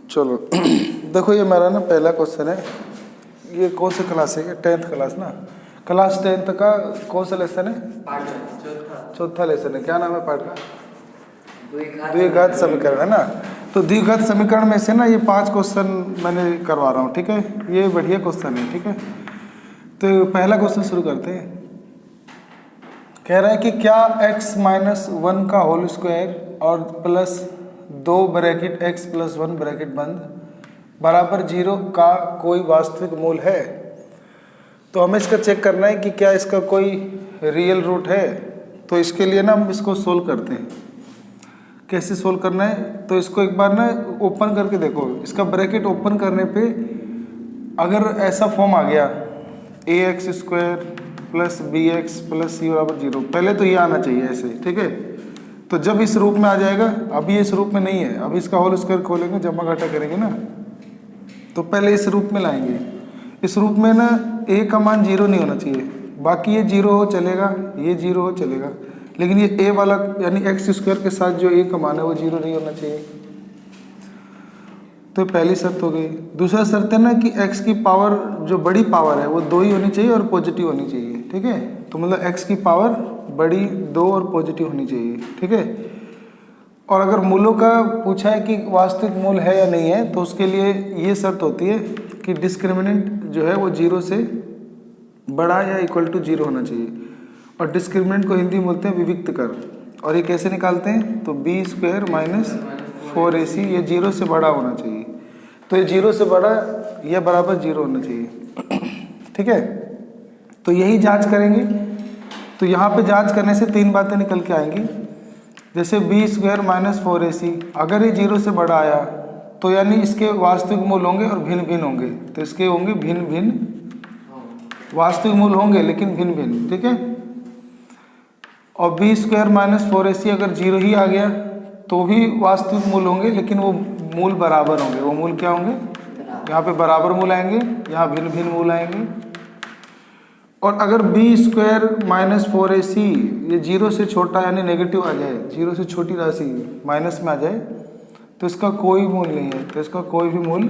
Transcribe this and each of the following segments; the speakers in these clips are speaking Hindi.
चलो देखो, ये मेरा ना पहला क्वेश्चन है। ये कौन सी क्लास है? 10th क्लास ना, क्लास 10th का कौन सा लेसन है? चौथा लेसन है। क्या नाम है पाठ का? द्विघात समीकरण है ना। तो द्विघात समीकरण में से ना ये 5 क्वेश्चन मैंने करवा रहा हूँ, ठीक है। ये बढ़िया क्वेश्चन है, ठीक है। तो पहला क्वेश्चन शुरू करते हैं। कह रहा है कि क्या x माइनस 1 का होल स्क्वायर और plus 2 bracket x plus 1 bracket बंद बराबर 0 का कोई वास्तविक मूल है। तो हमें इसका चेक करना है कि क्या इसका कोई रियल रूट है। तो इसके लिए ना हम इसको सोल्व करते हैं। कैसे सोल्व करना है? तो इसको एक बार ना ओपन करके देखो। इसका ब्रैकेट ओपन करने पे अगर ऐसा फॉर्म आ गया ax square plus B X plus C बराबर 0, पहले तो ये आना चाहिए ऐसे, ठीक है। तो जब इस रूप में आ जाएगा, अभी इस रूप में नहीं है, अभी इसका होल स्क्वायर खोलेंगे, जमा घटा करेंगे ना, तो पहले इस रूप में लाएंगे। इस रूप में ना a का मान 0 नहीं होना चाहिए, बाकी ये 0 हो चलेगा, ये 0 हो चलेगा, लेकिन ये a वाला यानी x स्क्वायर के साथ जो a का मान है वो 0 नहीं होना चाहिए। तो पहली शर्त हो गई। दूसरा शर्त है ना कि x की पावर, जो बड़ी पावर है वो 2 ही होनी चाहिए और पॉजिटिव होनी चाहिए, ठीक है। तो मतलब x की पावर बड़ी 2 और पॉजिटिव होनी चाहिए, ठीक है। और अगर मूलों का पूछा है कि वास्तविक मूल है या नहीं है, तो उसके लिए ये शर्त होती है कि डिस्क्रिमिनेंट जो है वो 0 से बड़ा या इक्वल टू 0 होना चाहिए। और डिस्क्रिमिनेंट को हिंदी में बोलते हैं विविक्त कर। और ये कैसे निकालते हैं? तो बी स्क्वायर माइनस 4ac, ये 0 से बड़ा होना चाहिए। तो ये 0 से बड़ा या बराबर 0 होना चाहिए, ठीक है। तो यही जांच करेंगे। तो यहाँ पे जांच करने से 3 बातें निकल के आएंगी। जैसे बी स्क्वायर माइनस 4ac, अगर ये 0 से बड़ा आया तो यानी इसके वास्तविक मूल होंगे और भिन्न भिन्न होंगे। तो इसके होंगे भिन्न भिन्न, वास्तविक मूल होंगे लेकिन भिन्न भिन्न, ठीक है। और बी स्क्वायर माइनस 4ac अगर 0 ही आ गया तो भी वास्तविक मूल होंगे, लेकिन वो मूल बराबर होंगे। वो मूल क्या होंगे? यहाँ पे बराबर मूल आएंगे, यहाँ भिन्न भिन्न मूल आएंगे। और अगर बी स्क्वायर माइनस 4ac ये 0 से छोटा यानी नेगेटिव आ जाए, 0 से छोटी राशि माइनस में आ जाए, तो इसका कोई मूल नहीं है। तो इसका कोई भी मूल।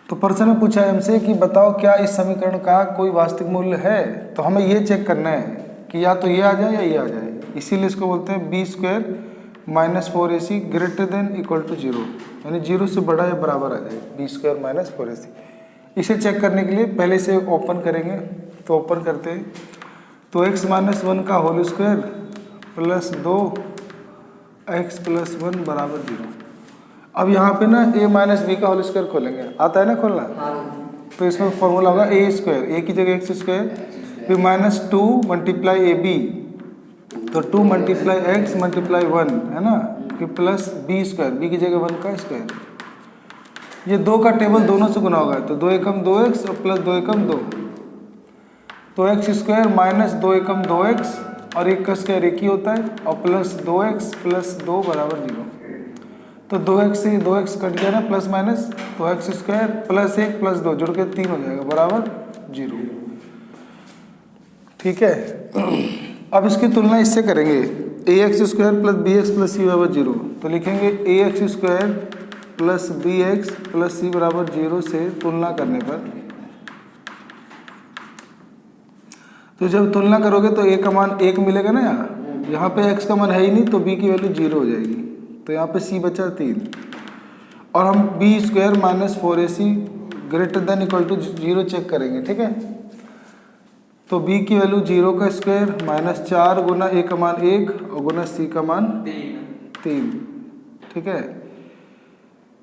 तो प्रश्न में पूछा है हमसे कि बताओ क्या इस समीकरण का कोई वास्तविक मूल्य है। तो हमें ये चेक करना है कि या तो ये आ जाए या ये आ जाए। इसीलिए इसको बोलते हैं B square minus 4ac greater than equal to 0, यानी 0 से बड़ा या बराबर आ जाए बी स्क्वायर माइनस 4ac। इसे चेक करने के लिए पहले से ओपन करेंगे। तो ओपन करते हैं। तो x माइनस 1 का whole square plus 2x plus 1 बराबर 0। अब यहाँ पे ना a माइनस बी का होल स्क्वायर खोलेंगे। आता है ना खोलना? तो इसमें फॉर्मूला होगा a स्क्वायर, a की जगह x स्क्वायर, फिर माइनस 2 मल्टीप्लाई ab, तो 2 मल्टीप्लाई x मल्टीप्लाई 1 है ना, फिर प्लस b स्क्वायर, b की जगह 1 का स्क्वायर। ये 2 का टेबल दोनों से गुना होगा, तो 2 एकम 2x और प्लस 2 एकम 2, तो x स्क्वायर माइनस 2 एकम 2x और 1 का स्क्वायर 1 ही होता है, और प्लस 2x प्लस 2 बराबर 0। तो 2x से 2x कट गया ना, प्लस माइनस, तो x स्क्वायर प्लस 1 प्लस 2 जुड़ के 3 हो जाएगा बराबर 0, ठीक है। अब इसकी तुलना इससे करेंगे, ax square plus bx plus c बराबर 0। तो लिखेंगे ax square plus bx plus c बराबर 0 से तुलना करने पर, तो जब तुलना करोगे तो a का मान 1 मिलेगा ना। यहाँ पे x का मान है ही नहीं, तो b की वैल्यू 0 हो जाएगी। तो यहाँ पे c बचा 3। और हम b square minus 4ac greater than equal to 0 check करेंगे, ठीक है। तो b की वैल्यू 0 का स्क्वायर माइनस 4 गुना a का मान 1 और गुना c का मान 3, ठीक है,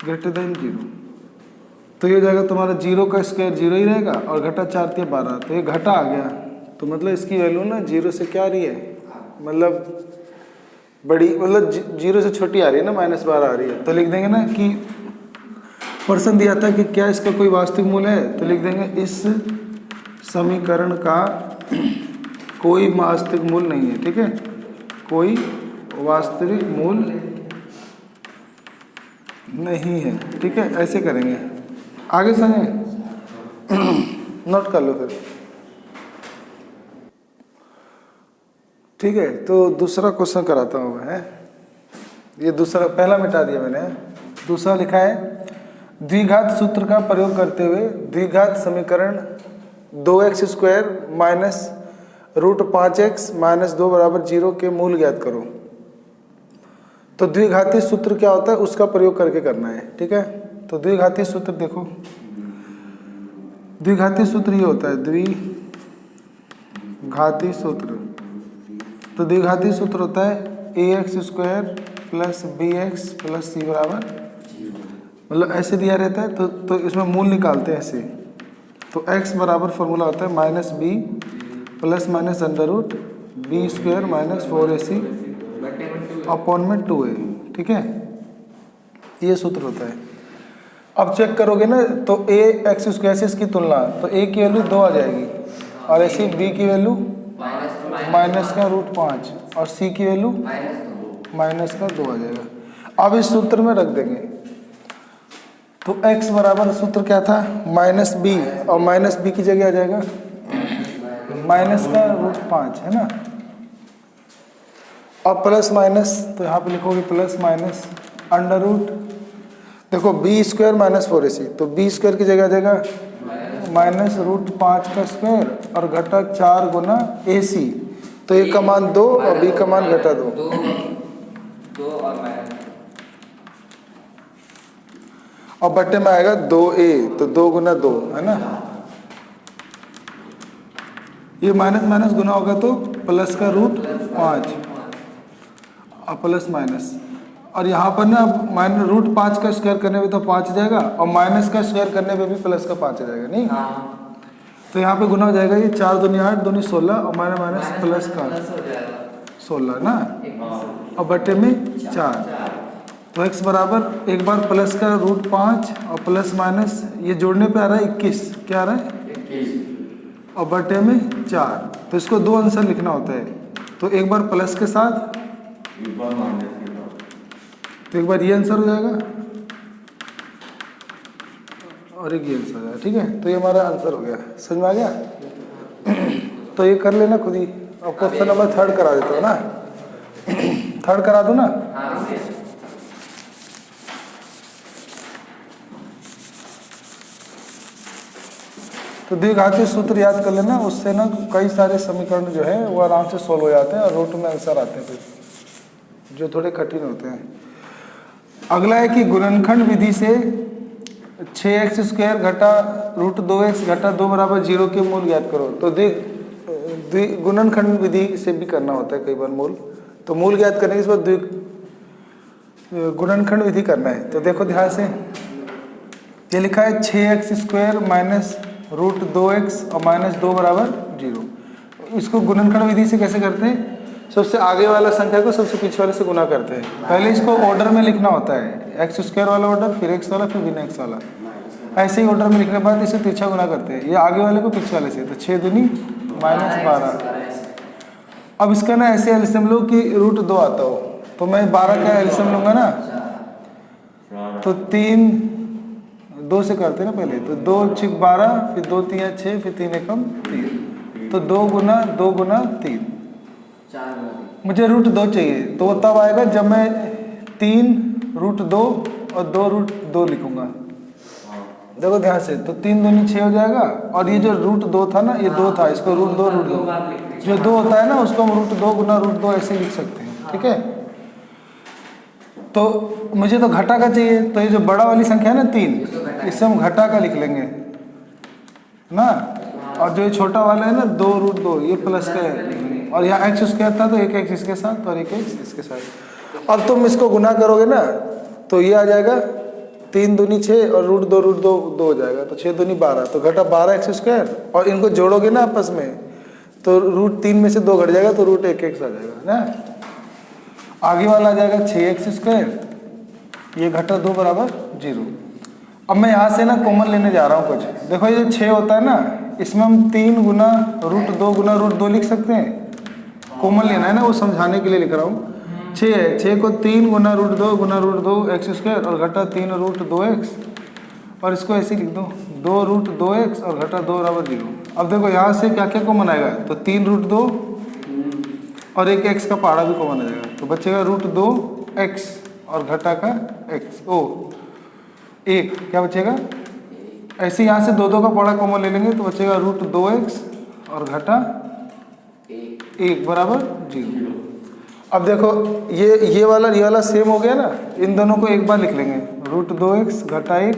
ग्रेटर देन 0। तो ये हो जाएगा तुम्हारा 0 का स्क्वायर 0 ही रहेगा और घटा 4 × 12, तो ये घटा आ गया। तो मतलब इसकी वैल्यू ना 0 से क्या आ रही है, मतलब बड़ी, मतलब 0 से छोटी आ रही है ना, -12 आ रही है। तो लिख देंगे ना कि प्रश्न दिया था कि क्या इसका कोई वास्तविक मूल है, तो लिख देंगे इस समीकरण का कोई वास्तविक मूल नहीं है, ठीक है, कोई वास्तविक मूल नहीं है, ठीक है। ऐसे करेंगे। आगे समझे? नोट कर लो फिर, ठीक है। तो दूसरा क्वेश्चन कराता हूँ मैं। ये दूसरा, पहला मिटा दिया मैंने। दूसरा लिखा है द्विघात सूत्र का प्रयोग करते हुए द्विघात समीकरण 2x² माइनस √5x माइनस 2 बराबर 0 के मूल ज्ञात करो। तो द्विघाती सूत्र क्या होता है उसका प्रयोग करके करना है, ठीक है। तो द्विघाती सूत्र देखो, द्विघाती सूत्र ये होता है द्विघाती सूत्र। तो द्विघाती सूत्र होता है ax² plus bx plus c बराबर, मतलब ऐसे दिया रहता है तो इसमें मूल निकालते हैं ऐसे। तो x बराबर फॉर्मूला होता है minus b plus minus √b² minus 4ac upon में 2a, ठीक है। ये सूत्र होता है। अब चेक करोगे ना तो ax² से इसकी तुलना, तो a की वैल्यू 2 आ जाएगी और ऐसी b की वैल्यू माइनस का √5 और c की वैल्यू माइनस का 2 आ जाएगा। अब इस सूत्र में रख देंगे। तो x बराबर सूत्र क्या था माइनस b, और माइनस b की जगह आ जाएगा माइनस का √5, है ना। अब प्लस माइनस, तो यहाँ पे लिखोगे प्लस माइनस √ देखो b² माइनस 4ac, तो b² की जगह आ जाएगा माइनस √5 का स्क्वायर और घटा 4 गुना ac। तो a का मान 2 और b का मान घटा 2 और बट्टे में आएगा 2a, तो 2 गुना 2, है ना। ये माइनस माइनस गुना होगा तो प्लस का √5 और प्लस माइनस, और यहाँ पर ना माइनस √5 का स्क्वायर करने पे तो 5 आ जाएगा और माइनस का स्क्वायर करने पे भी प्लस का 5 आ जाएगा, नहीं। तो यहाँ पे गुना हो जाएगा, ये 4 दूनी 8 दूनी 16 और माइनस माइनस प्लस का 16 ना, और बट्टे में 4। तो x बराबर एक बार प्लस का √5 और प्लस माइनस ये जोड़ने पे आ रहा है 21, क्या आ रहा है 21 और बटे में 4। तो इसको 2 आंसर लिखना होता है। तो एक बार प्लस के साथ, तो एक बार ये आंसर हो जाएगा और एक ये आंसर हो जाएगा, ठीक है। तो ये हमारा आंसर हो गया, समझ में आ गया। तो ये कर लेना खुद ही। अब क्वेश्चन नंबर 3 करा देता हूँ ना, 3 करा दो ना। तो द्विघाती सूत्र याद कर लेना, उससे ना कई सारे समीकरण जो है वो आराम से सोल्व हो जाते हैं और रूट में आंसर आते हैं फिर, जो थोड़े कठिन होते हैं। अगला है कि गुणनखंड विधि से 6x² घटा √2x घटा 2 बराबर 0 के मूल ज्ञात करो। तो गुणनखंड विधि से भी करना होता है कई बार मूल। तो मूल ज्ञात करने के बाद गुणनखंड विधि करना है। तो देखो ध्यान से, ये लिखा है 6x² माइनस √2x और माइनस 2 बराबर 0। इसको गुणनखंड विधि से कैसे करते हैं, सबसे आगे वाला संख्या को सबसे पीछे वाले से गुना करते हैं। पहले इसको ऑर्डर में लिखना होता है, x² वाला ऑर्डर, फिर x वाला, फिर बिना x वाला, ऐसे ही ऑर्डर में लिखने के बाद इसे तिरछा गुना करते हैं, ये आगे वाले को पीछे वाले से। तो 6 दूनी -12। अब इसका ना ऐसे एलसीएम लो कि √2 आता हो, तो मैं 12 का एलसीएम लूंगा ना, तो 3 2 से करते हैं ना पहले, तो 2 6 12, फिर 2 3 6, फिर 3 1 3, तो 2 गुना 3। मुझे √2 चाहिए, तो वो तब आएगा जब मैं 3 √2 और 2 √2 लिखूंगा। देखो ध्यान से, तो 3 दूनी 6 हो जाएगा, और ये जो √2 था ना, ये 2 था, इसको √2 जो 2 होता है ना, उसको हम √2 गुना √2 ऐसे लिख सकते हैं, ठीक है। तो मुझे तो घटा का चाहिए, तो ये जो बड़ा वाली संख्या है ना 3, इससे हम घटा का लिख लेंगे ना, और जो ये छोटा वाला है ना 2 √2, ये प्लस का है, और यहाँ x² था तो एक x इसके साथ और एक x इसके साथ। अब तुम इसको गुना करोगे ना, तो ये आ जाएगा 3 दूनी 6 और √2 2 हो जाएगा, तो 6 दूनी 12, तो घटा 12 x², और इनको जोड़ोगे ना आपस में, तो √3 में से 2 घट जाएगा, तो √1x आ जाएगा ना। आगे वाला आ जाएगा 6x², ये घटा 2 बराबर 0। अब मैं यहाँ से ना कॉमन लेने जा रहा हूँ कुछ। देखो ये जो 6 होता है ना, इसमें हम 3 गुना √2 गुना √2 लिख सकते हैं। कॉमन लेना है ना, वो समझाने के लिए लिख रहा हूँ। 6 है, 6 को 3 गुना √2 गुना √2 x² और घटा 3 √2x, और इसको ऐसे लिख दो 2 √2x और घटा 2 बराबर 0। अब देखो यहाँ से क्या क्या कॉमन आएगा, तो 3 √2 और एक x का पहाड़ा भी कॉमन आ जाएगा, तो बचेगा √2 x और घटा का x ओ 1 क्या बचेगा। ऐसे यहाँ से दो का पौड़ा कॉमन ले लेंगे तो बचेगा √2x और घटा 1 बराबर 0। अब देखो ये वाला सेम हो गया ना, इन दोनों को एक बार लिख लेंगे √2x घटा 1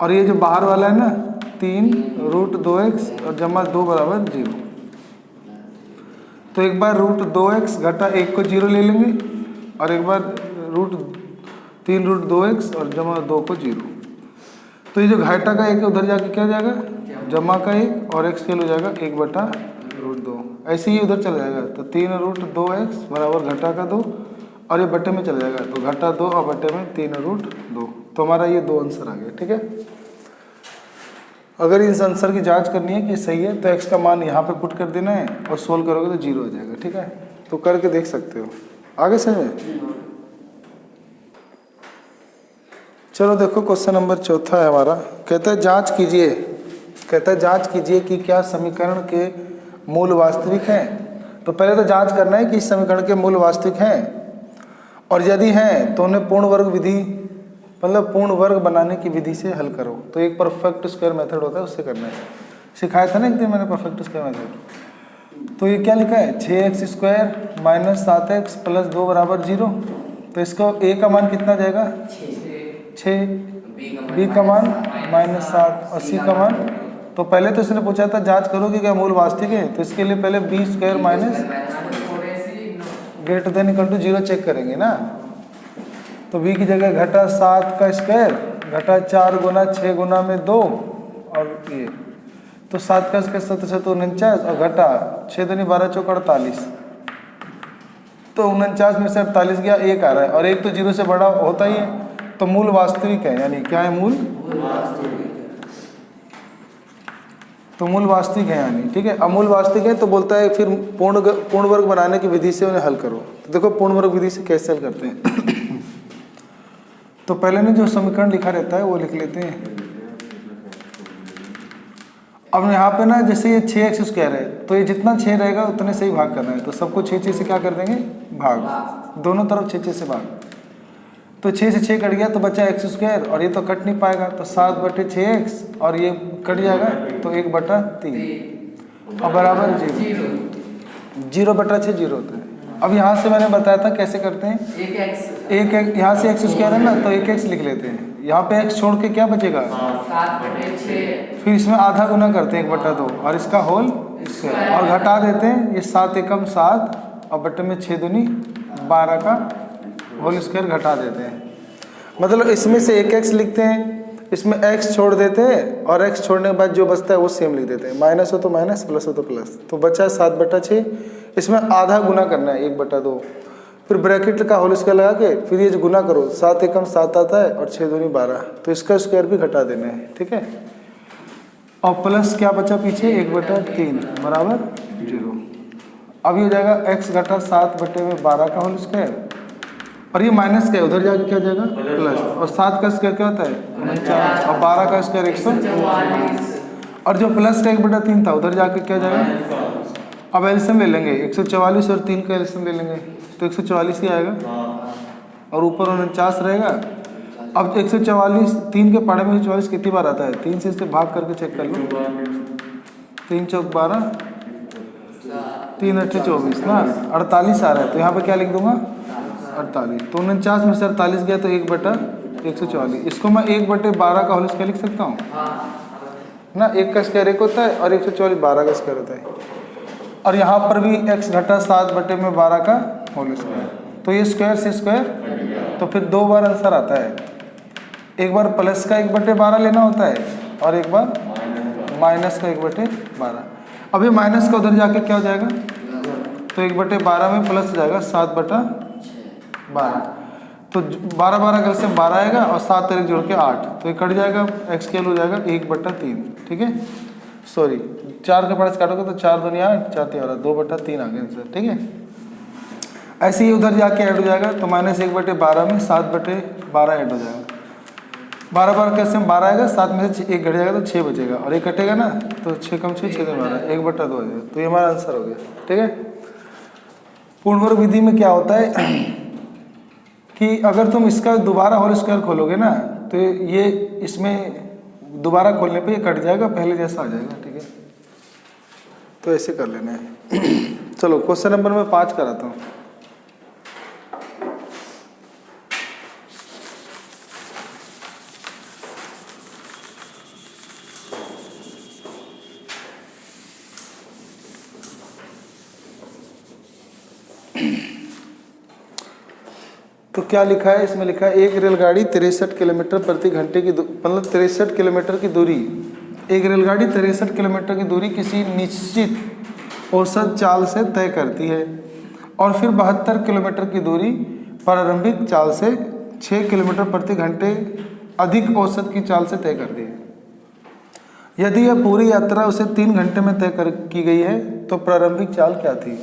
और ये जो बाहर वाला है ना 3 √2x और जमा 2 बराबर 0। तो एक बार √2x घटा 1 को 0 ले लेंगे और एक बार √3 √2x और जमा 2 को 0। तो ये जो घटा का 1 है उधर जाके क्या जाएगा, जमा का 1 और x के हो जाएगा 1/√2। ऐसे ही उधर चला जाएगा तो 3 √2x बराबर घटा का 2 और ये बटे में चला जाएगा तो घटा 2 और बटे में 3 √2। तो हमारा ये 2 आंसर आ गया। ठीक है, अगर इस आंसर की जांच करनी है कि सही है तो x का मान यहाँ पे पुट कर देना है और सोल्व करोगे तो 0 हो जाएगा। ठीक है, तो करके देख सकते हो। आगे समझ में। चलो देखो क्वेश्चन नंबर 4 है हमारा। कहता है जांच कीजिए कि क्या समीकरण के मूल वास्तविक हैं। तो पहले तो जांच करना है कि इस समीकरण के मूल वास्तविक हैं और यदि हैं तो उन्हें पूर्ण वर्ग विधि मतलब पूर्ण वर्ग बनाने की विधि से हल करो। तो एक परफेक्ट स्क्वायर मेथड होता है, उससे करना है। सिखाया था ना एक दिन मैंने परफेक्ट स्क्वायर मेथड। तो ये क्या लिखा है 6x² - 7x + 2 बराबर 0। तो इसका a का मान कितना जाएगा 6, b का मान -7 और c का मान। तो पहले तो इसने पूछा था जांच करो कि क्या मूल वास्तविक है। तो इसके लिए पहले b² > 0 चेक करेंगे ना। तो b की जगह घटा 7 का स्क्वायर घटा 4 गुना 6 गुना में 2 और ये तो 7 का स्क्वायर 7 तो 49 और घटा 6 दूनी 12 चौक 48। तो 49 में से 48 गया 1 आ रहा है और 1 तो 0 से बड़ा होता ही है। तो मूल वास्तविक है, यानी क्या है मूल तो मूल वास्तविक है यानी। ठीक है, अमूल वास्तविक है तो बोलता है फिर पूर्ण वर्ग बनाने की विधि से उन्हें हल करो। तो देखो पूर्ण वर्ग विधि से कैसे हल करते हैं। तो पहले ने जो समीकरण लिखा रहता है वो लिख लेते हैं। अब यहाँ पे ना जैसे ये 6x² है तो ये जितना 6 रहेगा उतने से ही भाग करना है। तो सबको 6 से क्या कर देंगे भाग, दोनों तरफ 6 से भाग। तो 6 से 6 कट गया तो बचा x² और ये तो कट नहीं पाएगा तो 7/6x और ये कट जाएगा तो 1/3 और बराबर 0 0/6 0 होता है। अब यहाँ से मैंने बताया था कैसे करते हैं, एक यहाँ से x² है ना तो 1x लिख लेते हैं। यहाँ पे x छोड़ के क्या बचेगा 7/6, फिर इसमें आधा गुना करते हैं 1/2 और इसका होल स्क्वायर और घटा देते हैं। ये 7 एकम 7 और बटे में 6 दूनी 12 का होल स्क्वायर घटा देते हैं। मतलब इसमें से 1x लिखते हैं, इसमें x छोड़ देते हैं और x छोड़ने के बाद जो बचता है वो सेम लिख देते हैं। माइनस हो तो माइनस, प्लस हो तो प्लस। तो बचा 7/6, इसमें आधा गुना करना है 1/2, फिर ब्रैकेट का होल स्क्वायर लगा के फिर ये जो गुना करो 7 एकम 7 आता है और 6 दूनी 12 तो इसका स्क्वायर भी घटा देना है। ठीक है, और प्लस क्या बचा पीछे 1/3 बराबर 0। अब ये हो जाएगा x घटा 7/12 का होल स्क्वायर और ये माइनस का है उधर जाके क्या जाएगा प्लस और 7 का स्क्वायर क्या होता है 49 और 12 का स्क्वायर 144 और जो प्लस का 1/3 था उधर जाके क्या जाएगा। अब एलसीएम ले लेंगे 144 और 3 का एलसीएम ले लेंगे तो 144 ही आएगा और ऊपर 49 रहेगा। अब 144 3 के पढ़े में 144 कितनी बार आता है 3 से इससे भाग करके चेक कर लो। 3 चौक 12 3 8 24 ना 48 आ रहा है तो यहाँ पे क्या लिख दूंगा 48। तो 49 में से 48 गया तो 1/144। इसको मैं 1/12 का होल स्क्वायर लिख सकता हूँ ना। 1 का स्क्वायर 1 होता है और 144 12 का स्क्वायर होता है। और यहाँ पर भी x घटा 7/12 का होल स्क्वायर। तो ये स्क्वायर से स्क्वायर तो फिर 2 बार आंसर आता है। एक बार प्लस का 1/12 लेना होता है और एक बार माइनस का 1/12। अभी माइनस का उधर जाके क्या हो जाएगा तो 1/12 में प्लस हो जाएगा 7/12। तो 12 घर से 12 आएगा और 7 तारीख जोड़ के 8 तो ये कट जाएगा x के हो जाएगा 1/3। ठीक है, सॉरी 4 के पास काटोगे तो 4 दूनी 8 4 3 2/3 आ गया आंसर। ठीक है, ऐसे ही उधर जाके ऐड हो जाएगा तो माइनस 1/12 में 7/12 ऐड हो जाएगा। 12 कैसे 12 आएगा 7 में से 1 घट जाएगा तो 6 बचेगा और 1 कटेगा ना तो 6 कम 6 6 12 1/2 हो जाएगा। तो ये हमारा आंसर हो गया। ठीक है, पूर्ण वर्ग विधि में क्या होता है कि अगर तुम इसका दोबारा होल स्क्वायर खोलोगे ना तो ये इसमें दोबारा खोलने पे ये कट जाएगा, पहले जैसा आ जाएगा। ठीक है, तो ऐसे कर लेना है। चलो क्वेश्चन नंबर मैं 5 कराता हूँ। तो क्या लिखा है इसमें? लिखा है एक रेलगाड़ी 63 किलोमीटर प्रति घंटे की मतलब 63 किलोमीटर की दूरी, एक रेलगाड़ी 63 किलोमीटर की दूरी किसी निश्चित औसत चाल से तय करती है और फिर 72 किलोमीटर की दूरी प्रारंभिक चाल से 6 किलोमीटर प्रति घंटे अधिक औसत की चाल से तय करती है। यदि यह पूरी यात्रा उसे 3 घंटे में की गई है तो प्रारंभिक चाल क्या थी?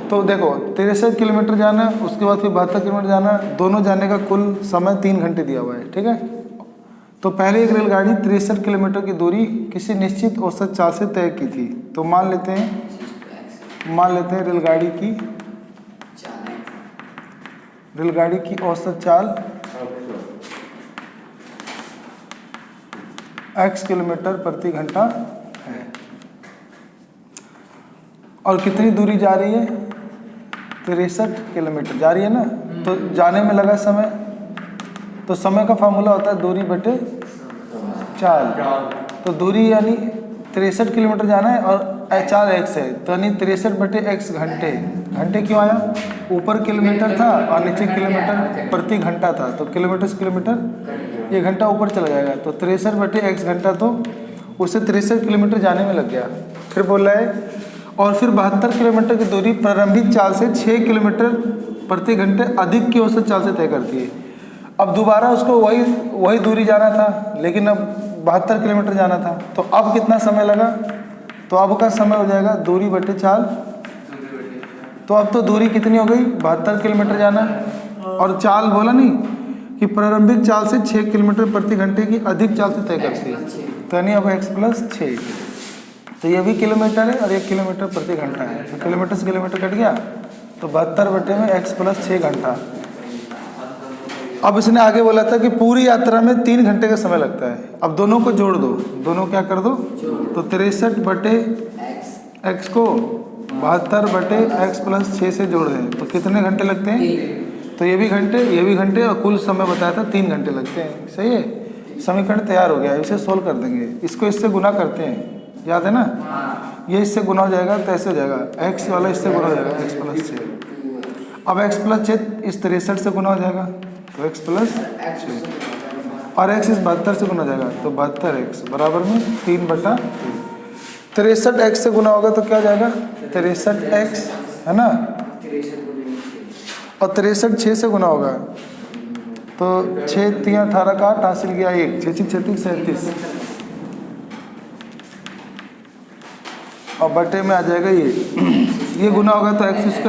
तो देखो 63 किलोमीटर जाना, उसके बाद फिर 72 किलोमीटर जाना, दोनों जाने का कुल समय 3 घंटे दिया हुआ है। ठीक है, तो पहले एक रेलगाड़ी 63 किलोमीटर की दूरी किसी निश्चित औसत चाल से तय की थी। तो मान लेते हैं रेलगाड़ी की औसत चाल x किलोमीटर प्रति घंटा है और कितनी दूरी जा रही है? 63 किलोमीटर जा रही है ना। तो जाने में लगा समय, तो समय का फार्मूला होता है दूरी बटे चाल। तो दूरी यानी 63 किलोमीटर जाना है और 4x है, तो यानी 63 बटे x घंटे। घंटे क्यों आया? ऊपर किलोमीटर था और नीचे किलोमीटर प्रति घंटा था, तो किलोमीटर से किलोमीटर ये घंटा ऊपर चला जाएगा। तो 63 बटे x घंटा, तो उसे 63 किलोमीटर जाने में लग गया। फिर बोल रहा है और फिर 72 किलोमीटर की दूरी प्रारंभिक चाल से 6 किलोमीटर प्रति घंटे अधिक की औसत चाल से तय करती है। अब दोबारा उसको वही दूरी जाना था, लेकिन अब 72 किलोमीटर जाना था, तो अब कितना समय लगा? तो अब का समय हो जाएगा दूरी बटे चाल। तो अब तो दूरी कितनी हो गई? 72 किलोमीटर जाना, और चाल बोला नहीं कि प्रारंभिक चाल से 6 किलोमीटर प्रति घंटे की अधिक चाल से तय करती है, तो यानी अब x + 6। तो ये भी किलोमीटर है और 1 किलोमीटर प्रति घंटा है, तो किलोमीटर से किलोमीटर कट गया, तो 72 बटे में x + 6 घंटा। अब इसने आगे बोला था कि पूरी यात्रा में 3 घंटे का समय लगता है। अब दोनों को जोड़ दो, दोनों क्या कर दो, तो 63 बटे x को 72 बटे x + 6 से जोड़ दें, तो कितने घंटे लगते हैं? तो ये भी घंटे और कुल समय बताया था 3 घंटे लगते हैं। सही है, समीकरण तैयार हो गया है। इसे सोल्व कर देंगे, इसको इससे गुना करते हैं, याद है ना? ये इससे गुना हो जाएगा तो ऐसे हो जाएगा, x वाला इससे गुना हो जाएगा x + 6। अब x + 6 इस 63 से गुना हो जाएगा तो x + 6, और x इस 72 से गुना हो जाएगा तो 72x बराबर में 3/3। 63 x से गुना होगा तो क्या हो जाएगा? 63x है ना, और 63 6 से गुना होगा तो 6 3 18 का 8 हासिल किया 1, 6 6 36 37, और बटे में आ जाएगा ये गुना होगा तो x²,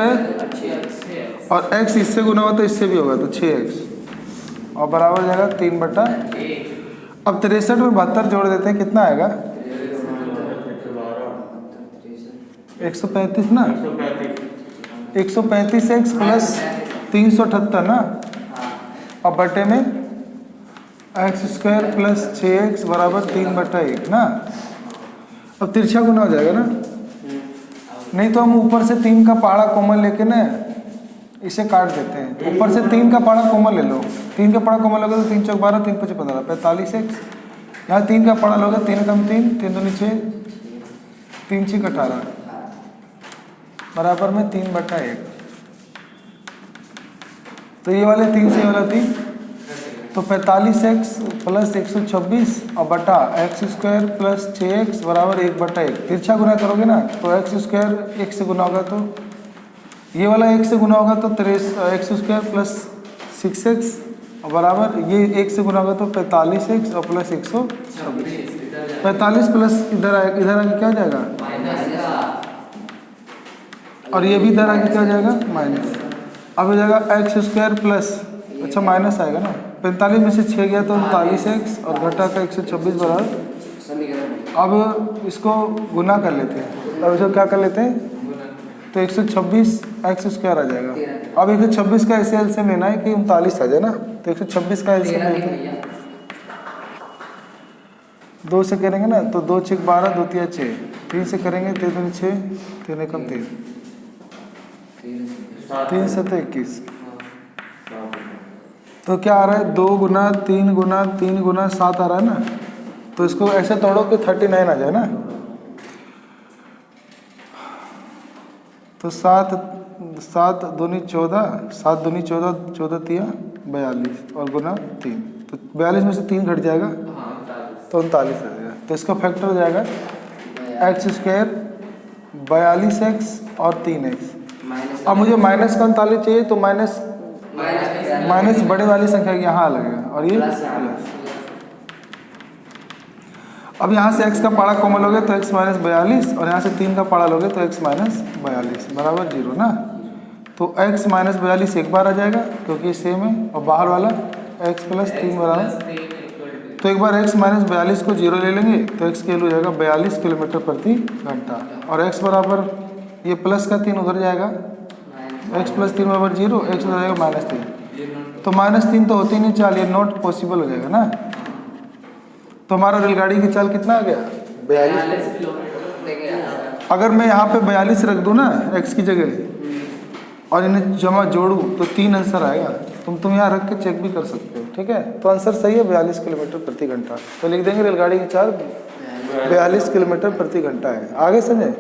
और x इससे गुना होगा तो इससे भी होगा तो 6x, और बराबर हो जाएगा 3/। अब 63 में 72 जोड़ देते हैं, कितना आएगा? 135 ना, 135x + 378 ना, और बटे में x² + 6x बराबर 3/1 ना। अब तिरछा गुना हो जाएगा ना, नहीं तो हम ऊपर से 3 का पहाड़ा कॉमन लेके ना इसे काट देते हैं। ऊपर से 3 का पहाड़ा कॉमन ले लो, 3 का पहाड़ा कॉमन लोगे तो 3 × 12 3 × 5 15 45x। यहाँ 3 का पहाड़ा लोगे 3 × 3 3 × 6 3 × 6 18 बराबर में 3/1। तो ये वाले 3 से ये वाला 3, तो 45x + 126 और बटा x² + 6x बराबर 1/1। तिरछा गुना करोगे ना तो x² 1 से गुना होगा तो ये वाला 1 से गुना होगा तो x² + 6x बराबर ये 1 से गुना होगा तो 45x और + 126। 45 प्लस इधर आके क्या हो जाएगा? और ये भी इधर आके क्या हो जाएगा? माइनस। अब हो जाएगा x² प्लस, अच्छा माइनस आएगा ना, 45 में से 6 गया तो 39x और घटा का 126 बराबर। अब इसको गुना कर लेते हैं, अब इसको क्या कर लेते हैं? तो 126 एक्स स्क्वायर आ जाएगा। अब 126 का ऐसे एलसीएम लेना है कि 39 आ जाए ना, तो 126 का एलसीएम लेते हैं 2 से करेंगे ना, तो 2 6 12, 2 3 6, 3 से करेंगे 3 दूनी 6, 3 एकम 3, 3 7 21। तो क्या आ रहा है 2 गुना 3 गुना 3 गुना 7 आ रहा है ना, तो इसको ऐसे तोड़ो कि 39 आ जाए ना। तो 7 7 दूनी 14, 7 दूनी 14, 14 तिया 42 और गुना 3, तो 42 में से 3 घट जाएगा तो 39 आ जाएगा। तो इसका फैक्टर हो जाएगा एक्स स्क्वायर 42x और 3x। अब मुझे माइनस का 39 चाहिए, तो माइनस बड़े वाली संख्या यहाँ लगेगा और ये प्लस। अब यहाँ से x का पाड़ा कॉमन लोगे तो x माइनस 42, और यहाँ से 3 का पाड़ा लोगे तो x माइनस 42 बराबर 0 ना। तो x माइनस 42 एक बार आ जाएगा क्योंकि सेम है, और बाहर वाला x प्लस 3 बराबर, तो एक बार x माइनस 42 को 0 ले लेंगे तो x की वैल्यू हो जाएगा 42 किलोमीटर प्रति घंटा, और x बराबर ये प्लस का 3 उधर जाएगा, x प्लस 3 बराबर 0, x हो जाएगा माइनस 3, तो माइनस 3 तो होती ही नहीं चाल, ये नॉट पॉसिबल हो जाएगा ना। तो हमारा रेलगाड़ी की चाल कितना आ गया 42। अगर मैं यहाँ पे 42 रख दूँ ना x की जगह और इन्हें जमा जोड़ूँ तो 3 आंसर आएगा, तुम यहाँ रख के चेक भी कर सकते हो, ठीक है। तो आंसर सही है 42 किलोमीटर प्रति घंटा। तो लिख देंगे रेलगाड़ी की चाल 42 किलोमीटर प्रति घंटा है। आगे समझे।